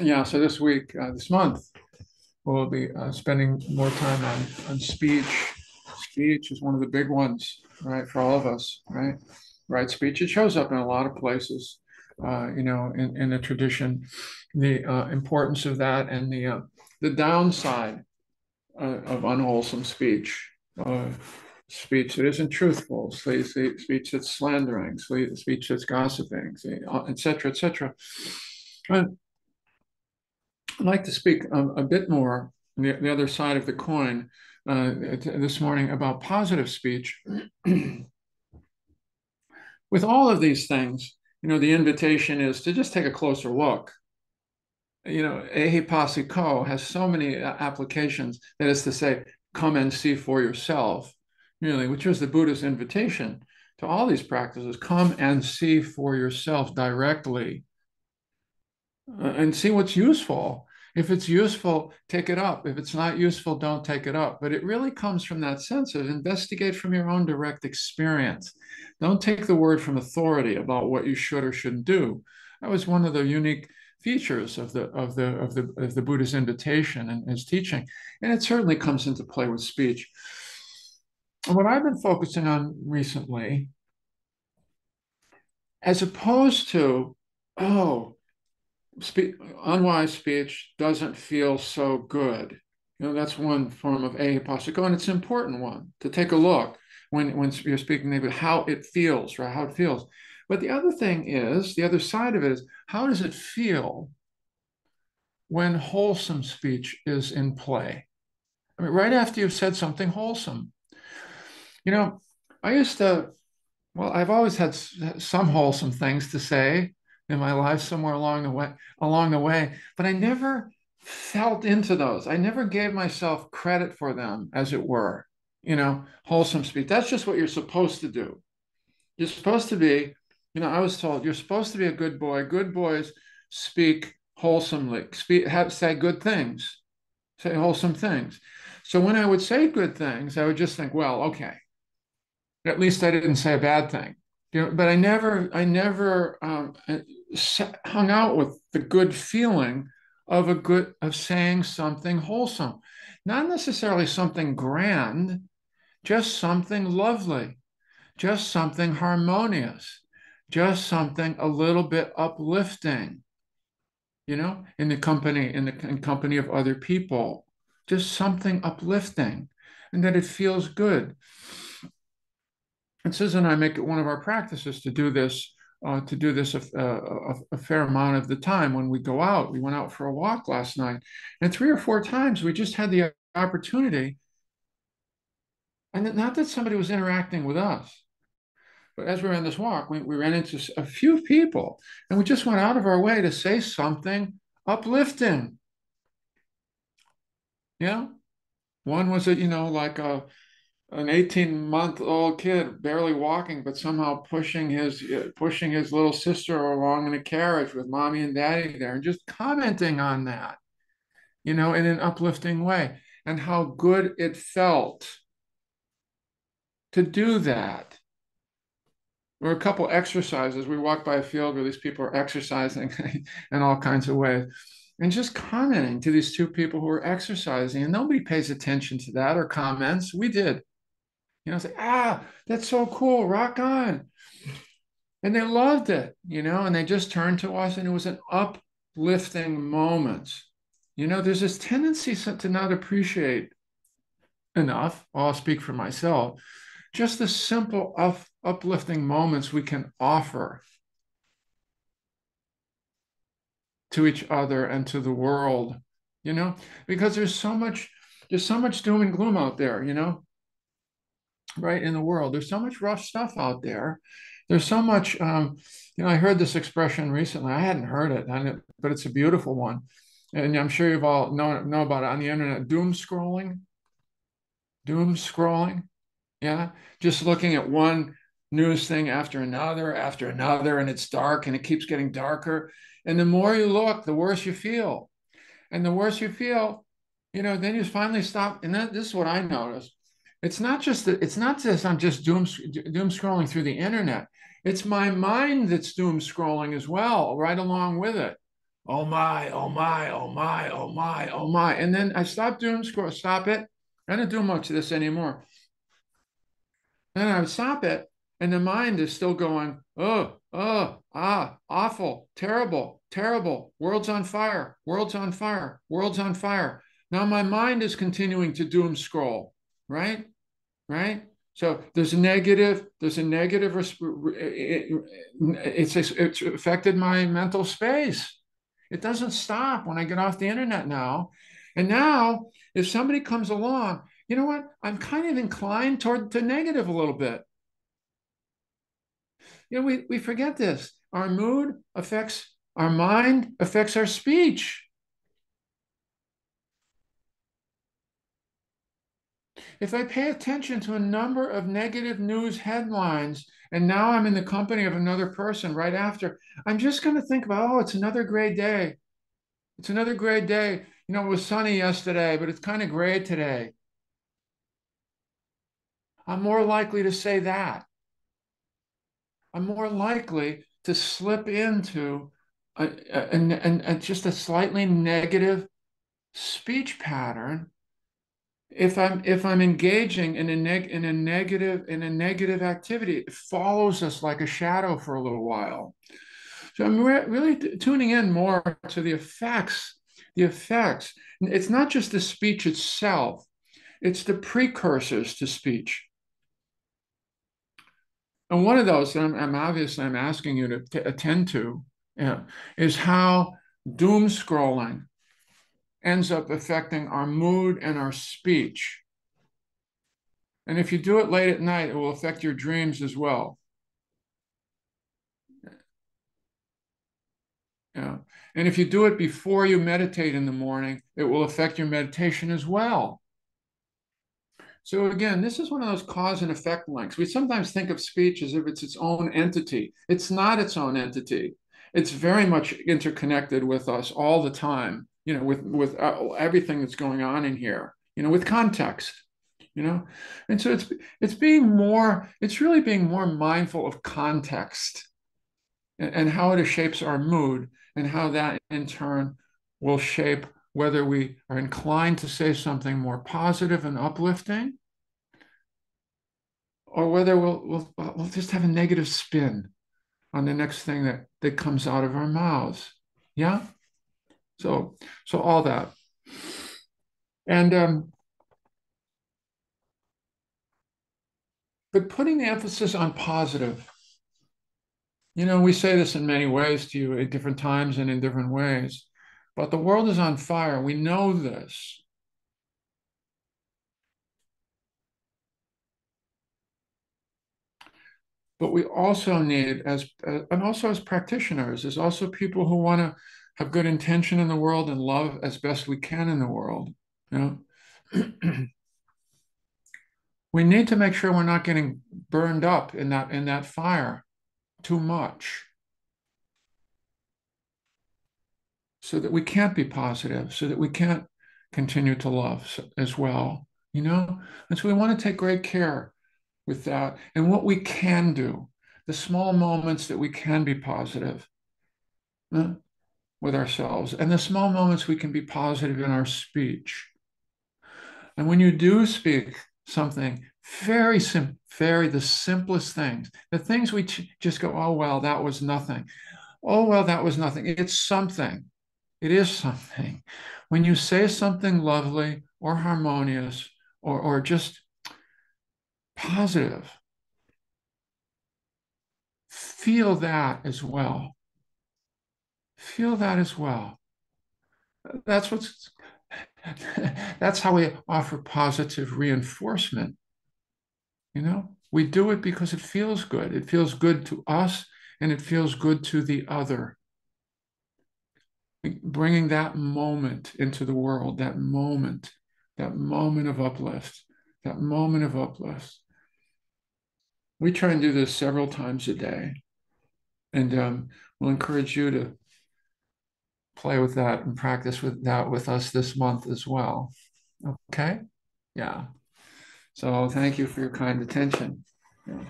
Yeah, so this week, this month, we'll be spending more time on speech. Speech is one of the big ones, right, for all of us, right? Right, speech. It shows up in a lot of places, in the tradition, the importance of that and the downside of unwholesome speech. Speech that isn't truthful, speech that's slandering, speech that's gossiping, et cetera, et cetera. I'd like to speak a bit more on the other side of the coin this morning about positive speech. With all of these things, the invitation is to just take a closer look. Ehi Passiko has so many applications. That is to say, come and see for yourself, really, which was the Buddha's invitation to all these practices. Come and see for yourself directly and see what's useful. If it's useful, take it up. If it's not useful, don't take it up. But it really comes from that sense of investigate from your own direct experience. Don't take the word from authority about what you should or shouldn't do. That was one of the unique features of the Buddha's invitation and his teaching, and it certainly comes into play with speech. And what I've been focusing on recently, as opposed to, oh, unwise speech doesn't feel so good. That's one form of ahipassiko, and it's an important one to take a look when you're speaking maybe how it feels, right? How it feels. But the other thing is, the other side of it is, how does it feel when wholesome speech is in play? I mean, right after you've said something wholesome. You know, I used to, well, I've always had some wholesome things to say in my life somewhere along the way, but I never felt into those. I never gave myself credit for them, as it were. Wholesome speech. That's just what you're supposed to do. You're supposed to be, I was told you're supposed to be a good boy. Good boys speak wholesomely, say good things, say wholesome things. So when I would say good things, I would just think, well, okay, at least I didn't say a bad thing. But I never hung out with the good feeling of saying something wholesome, not necessarily something grand, just something lovely, just something harmonious, just something a little bit uplifting. In company of other people, just something uplifting, and that it feels good. And Susan and I make it one of our practices to do this a fair amount of the time when we go out. We went out for a walk last night, and 3 or 4 times we just had the opportunity, and not that somebody was interacting with us, but as we were on this walk, we ran into a few people, and we just went out of our way to say something uplifting. Yeah, one was like an 18-month-old kid barely walking, but somehow pushing his little sister along in a carriage with mommy and daddy there, and just commenting on that, in an uplifting way, and how good it felt to do that. There were a couple exercises. We walked by a field where these people are exercising in all kinds of ways. And just commenting to these two people who were exercising, and nobody pays attention to that or comments. We did. Say, that's so cool, rock on. And they loved it, and they just turned to us, and it was an uplifting moment. There's this tendency to not appreciate enough. I'll speak for myself. Just the simple uplifting moments we can offer to each other and to the world, because there's so much doom and gloom out there, right, in the world. There's so much rough stuff out there. There's so much, I heard this expression recently. I hadn't heard it, but it's a beautiful one. And I'm sure you've all know about it on the internet, doom scrolling. Doom scrolling. Yeah. Just looking at one news thing after another, and it's dark and it keeps getting darker. And the more you look, the worse you feel. And the worse you feel, then you finally stop. And this is what I noticed. It's not just I'm just doom scrolling through the internet. It's my mind that's doom scrolling as well, right along with it. Oh my, oh my, oh my, oh my, oh my. And then I stop doom scroll, stop it. I don't do much of this anymore. And I would stop it, and the mind is still going, awful, terrible, terrible, world's on fire, world's on fire, world's on fire. Now my mind is continuing to doom scroll, right? Right? So there's a negative, it's affected my mental space. It doesn't stop when I get off the internet now. And now, if somebody comes along, you know what? I'm kind of inclined toward the negative a little bit. You know, we forget this. Our mood affects our mind, affects our speech. If I pay attention to a number of negative news headlines, and now I'm in the company of another person right after, I'm just going to think about, oh, it's another gray day. It's another gray day. You know, it was sunny yesterday, but it's kind of gray today. I'm more likely to say that. I'm more likely to slip into just a slightly negative speech pattern if I'm engaging in a negative activity. It follows us like a shadow for a little while. So I'm really tuning in more to the effects. The effects. It's not just the speech itself; it's the precursors to speech. And one of those that I'm asking you to attend to, yeah, is how doom scrolling ends up affecting our mood and our speech. And if you do it late at night, it will affect your dreams as well. Yeah. And if you do it before you meditate in the morning, it will affect your meditation as well. So again, this is one of those cause and effect links. We sometimes think of speech as if it's its own entity. It's not its own entity. It's very much interconnected with us all the time, you know, with everything that's going on in here, you know, with context, you know. And so it's really being more mindful of context and how it shapes our mood and how that in turn will shape whether we are inclined to say something more positive and uplifting or whether we'll just have a negative spin on the next thing that comes out of our mouths. Yeah. So all that. And but putting the emphasis on positive, you know, we say this in many ways to you at different times and in different ways, but the world is on fire. We know this. But we also need, and also as practitioners, as also people who want to have good intention in the world and love as best we can in the world. You know, we need to make sure we're not getting burned up in that fire too much, so that we can't be positive, so that we can't continue to love as well. You know, and so we want to take great care with that and what we can do, the small moments that we can be positive. With ourselves and the small moments we can be positive in our speech. And when you do speak something very simple, very the simplest things, the things we just go, oh, well, that was nothing. Oh, well, that was nothing. It's something. It is something. When you say something lovely or harmonious or just positive, feel that as well. Feel that as well. That's what's that's how we offer positive reinforcement. You know, we do it because it feels good. It feels good to us and it feels good to the other. Bringing that moment into the world, that moment of uplift, that moment of uplift. We try and do this several times a day. And we'll encourage you to play with that and practice with that with us this month as well. Okay? Yeah. So thank you for your kind attention. Yeah.